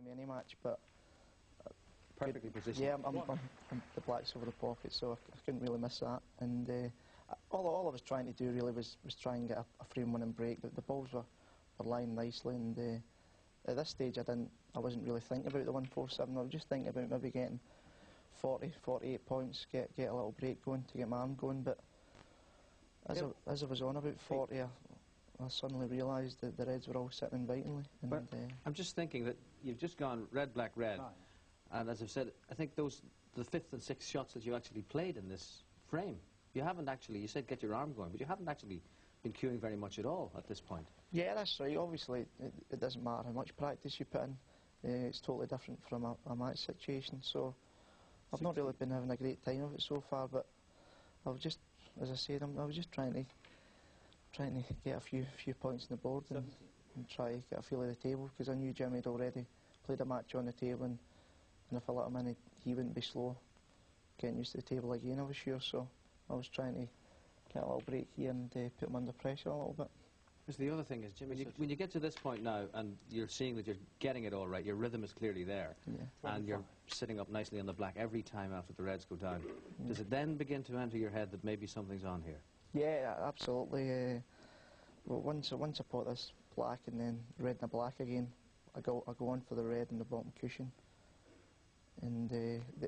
me any match, but perfectly positioned. Yeah, I'm the blacks over the pocket, so I couldn't really miss that. And all I was trying to do really was try and get a frame-winning break. The balls were lying nicely, and at this stage I wasn't really thinking about the 147. I was just thinking about maybe getting 40, 48 points, get a little break going to get my arm going. But as I was on about 40, I suddenly realised that the reds were all sitting invitingly. But I'm just thinking that you've just gone red, black, red. Right. And as I've said, I think the 5th and 6th shots that you actually played in this frame, you haven't actually, you said get your arm going, but you haven't actually been cueing very much at all at this point. Yeah, that's right. Obviously, it doesn't matter how much practice you put in. It's totally different from a match situation. So I've not really been having a great time of it so far, but I was just, as I said, I was just trying to get a few points on the board and try to get a feel of the table, because I knew Jimmy had already played a match on the table, and if I let him in, he wouldn't be slow getting used to the table again, I was sure. So I was trying to get a little break here and put him under pressure a little bit. Because the other thing is, Jimmy, when you get to this point now and you're seeing that you're getting it all right, your rhythm is clearly there, and you're sitting up nicely on the black every time after the reds go down, does it then begin to enter your head that maybe something's on here? Yeah, absolutely. Well, once I put this black and then red and the black again, I go on for the red and the bottom cushion. And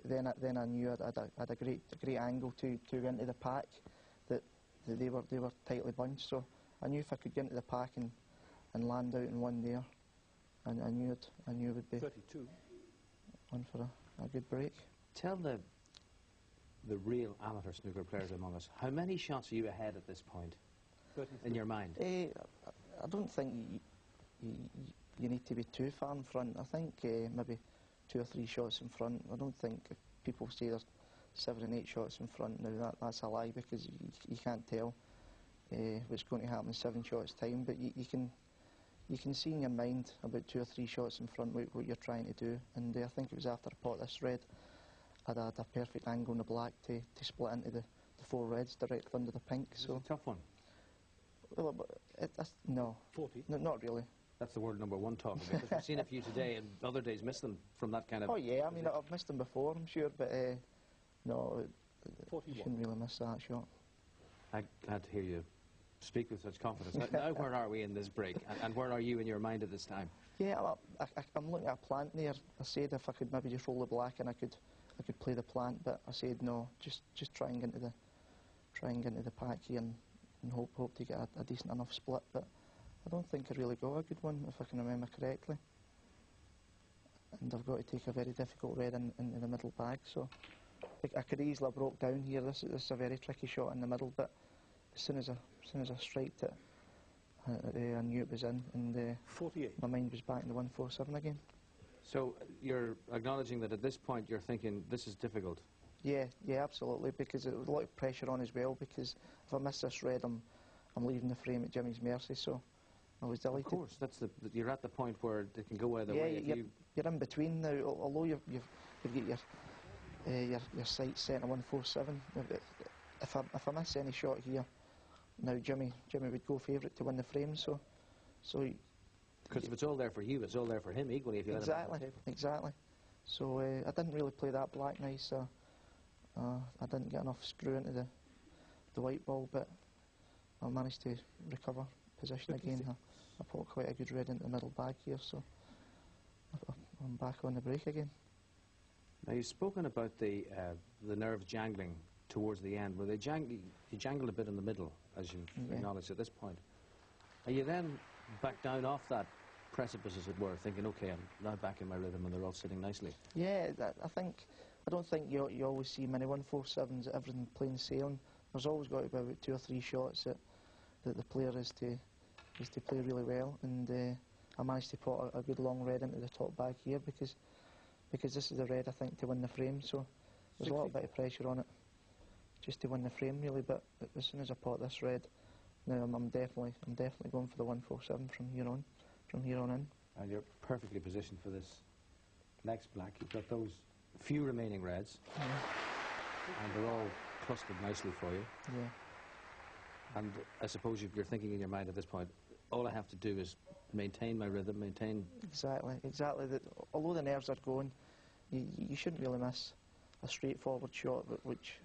then I knew I had a great angle to go into the pack, that they were tightly bunched. So I knew if I could get into the pack and land out in one there, and I knew it would be 32 on for a good break. Tell the real amateur snooker players among us, how many shots are you ahead at this point in your mind? I don't think you need to be too far in front. I think maybe 2 or 3 shots in front. I don't think if people say there's 7 and 8 shots in front now, that's a lie, because you can't tell what's going to happen in 7 shots time, but you can see in your mind about 2 or 3 shots in front what you're trying to do. And I think it was after I pot this red, I had a perfect angle in the black to split into the 4 reds directly under the pink. So it's a tough one. Well, no, 40. No, not really. That's the word number 1 talking about, because we've seen a few today and other days missed them from that kind of... Oh yeah, I mean, I've missed them before, I'm sure, but no, you shouldn't really miss that shot. I'm glad to hear you speak with such confidence. Now where are we in this break, and where are you in your mind at this time? Yeah, I'm looking at a plant there. I said if I could maybe just roll the black and I could play the plant, but I said no, just try and get into the pack here and hope to get a decent enough split. But I don't think I really got a good one, if I can remember correctly. And I've got to take a very difficult red in the middle bag, so I could easily have broke down here. This is a very tricky shot in the middle, but as soon as I striked it, I knew it was in, and 48. my mind was back in the 147 again. So you're acknowledging that at this point you're thinking this is difficult? Yeah, absolutely, because there was a lot of pressure on as well, because if I miss this red, I'm leaving the frame at Jimmy's mercy, so I was delighted. Of course, you're at the point where it can go either way. You're in between now, although you've got your sights set on 147. If I miss any shot here, now Jimmy would go favourite to win the frame, so because if it's all there for you, it's all there for him equally if you let him on the table. Exactly. So I didn't really play that black nice, so I didn't get enough screw into the white ball, but I managed to recover position again. I put quite a good red into the middle bag here, so I'm back on the break again. Now you've spoken about the nerves jangling towards the end. Were they you jangled a bit in the middle, as you've acknowledged at this point. Are you then back down off that precipice, as it were, thinking, okay, I'm now back in my rhythm and they're all sitting nicely? Yeah, I don't think you always see many 147s, everything plain sailing. There's always got to be about 2 or 3 shots that the player is to play really well, and I managed to put a good long red into the top bag here, because this is the red, I think, to win the frame, so there's a little bit of pressure on it just to win the frame really, but as soon as I pot this red, now I'm definitely going for the 147 from here on in. And you're perfectly positioned for this next black. You've got those few remaining reds, and they're all clustered nicely for you. Yeah. And I suppose you're thinking in your mind at this point, all I have to do is maintain my rhythm, maintain... Exactly. Although the nerves are going, you shouldn't really miss a straightforward shot, which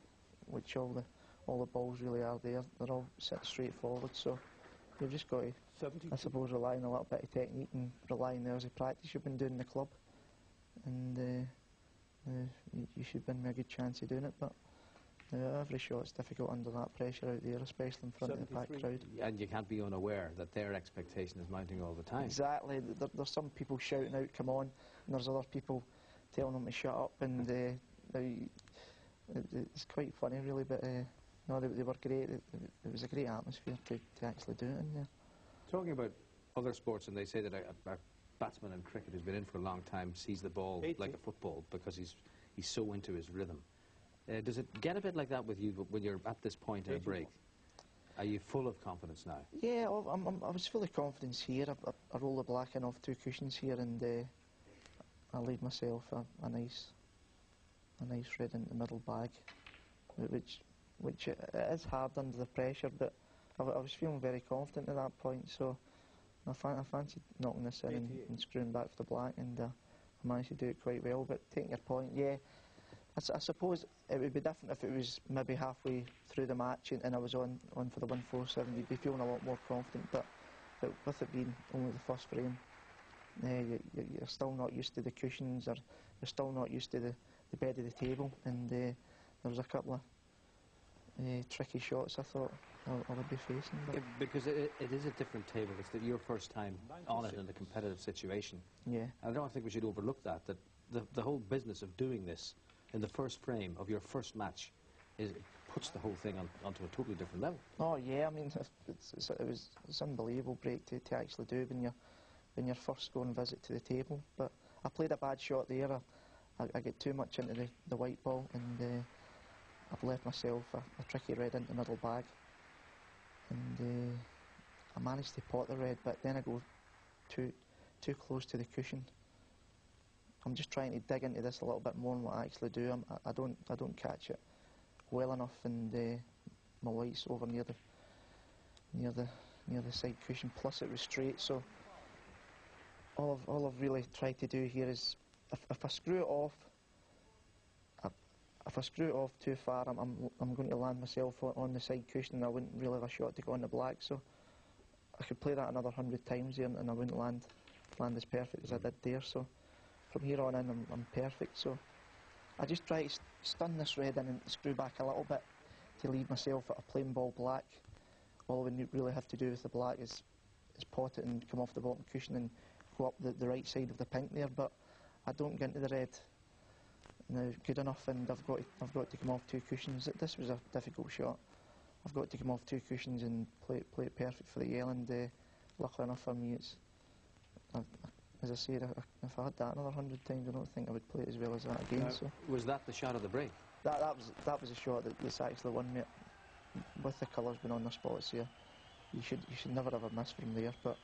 all the balls really are there. They're all set straight forward, so you've just got to, I suppose, rely on a little bit of technique and rely on the hours of practice you've been doing in the club, and you should win me a good chance of doing it. But every shot's difficult under that pressure out there, especially in front of the packed crowd. And you can't be unaware that their expectation is mounting all the time. Exactly. There's some people shouting out, "Come on," and there's other people telling them to shut up, and it's quite funny, really. But no, they were great. It was a great atmosphere to actually do it in there. Talking about other sports, and they say that a batsman in cricket who's been in for a long time sees the ball like a football because he's so into his rhythm. Does it get a bit like that with you when you're at this point in a break? Are you full of confidence now? Yeah, I was full of confidence here. I roll the black in off 2 cushions here, and I laid myself a nice red in the middle bag, which it is hard under the pressure, but I was feeling very confident at that point, so I fancied knocking this in and screwing back for the black, and I managed to do it quite well. But taking your point, yeah, I suppose it would be different if it was maybe halfway through the match and I was on for the 147. You'd be feeling a lot more confident, but with it being only the first frame, you're still not used to the cushions, or you're still not used to the bed of the table, and there was a couple of tricky shots I thought I would be facing. Yeah, because it is a different table. It's your first time on it in a competitive situation. Yeah. And I don't think we should overlook that the whole business of doing this in the first frame of your first match puts the whole thing onto a totally different level. Oh yeah, I mean it's unbelievable break to actually do when you're first going visit to the table. But I played a bad shot there. I get too much into the white ball, and I've left myself a tricky red into the middle bag, and I managed to pot the red, but then I go too close to the cushion. I'm just trying to dig into this a little bit more than what I actually do. I don't catch it well enough, and my white's over near the side cushion. Plus it was straight, so all I've really tried to do here is if I screw it off. If I screw it off too far, I'm going to land myself on the side cushion, and I wouldn't really have a shot to go on the black. So I could play that another 100 times there, and I wouldn't land as perfect as I did there. So from here on in, I'm perfect. So I just try to stun this red in and screw back a little bit to leave myself at a plain ball black. All we really have to do with the black is pot it and come off the bottom cushion and go up the right side of the pink there. But I don't get into the red now good enough, and I've got to come off 2 cushions. This was a difficult shot. I've got to come off 2 cushions and play it perfect for the yell, and luckily enough for me, as I said, if I had that another 100 times, I don't think I would play it as well as that again. So was that the shot of the break? That was a shot that's actually won me. With the colours being on their spots here, you should never have a miss from there. But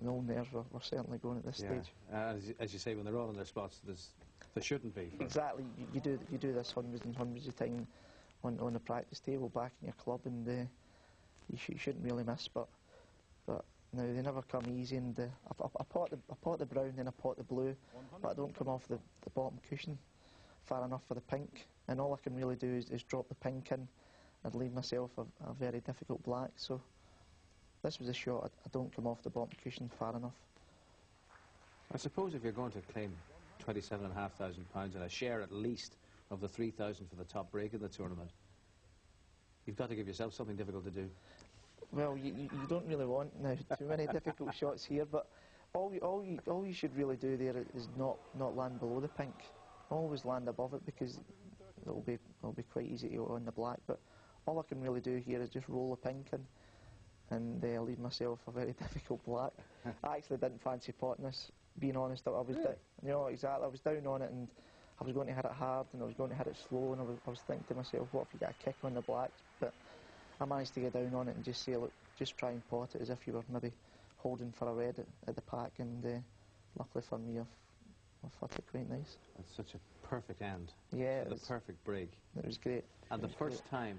the old nerves were certainly going at this stage. As you say, when they're all in their spots, there shouldn't be. Exactly. You do this hundreds and hundreds of times on the practice table back in your club, and you shouldn't really miss. But now they never come easy, and I pot the brown, then I pot the blue, but I don't come off the bottom cushion far enough for the pink, and all I can really do is drop the pink in and leave myself a very difficult black. So this was a shot. I don't come off the bottom cushion far enough. I suppose if you're going to claim £27,500 and a share at least of the 3,000 for the top break in the tournament, you've got to give yourself something difficult to do. Well, you don't really want now too many difficult shots here, but all you should really do there is not land below the pink. Always land above it, because it'll be quite easy to go on the black. But all I can really do here is just roll the pink in and leave myself a very difficult black. I actually didn't fancy potting this, being honest. I was exactly. I was down on it, and I was going to hit it hard, and I was going to hit it slow, and I was thinking to myself, what if you get a kick on the black? But I managed to get down on it and just say, look, just try and pot it as if you were maybe holding for a red at the pack, and luckily for me, I've hit it quite nice. That's such a perfect end. Yeah, the perfect break. It was great. And the first time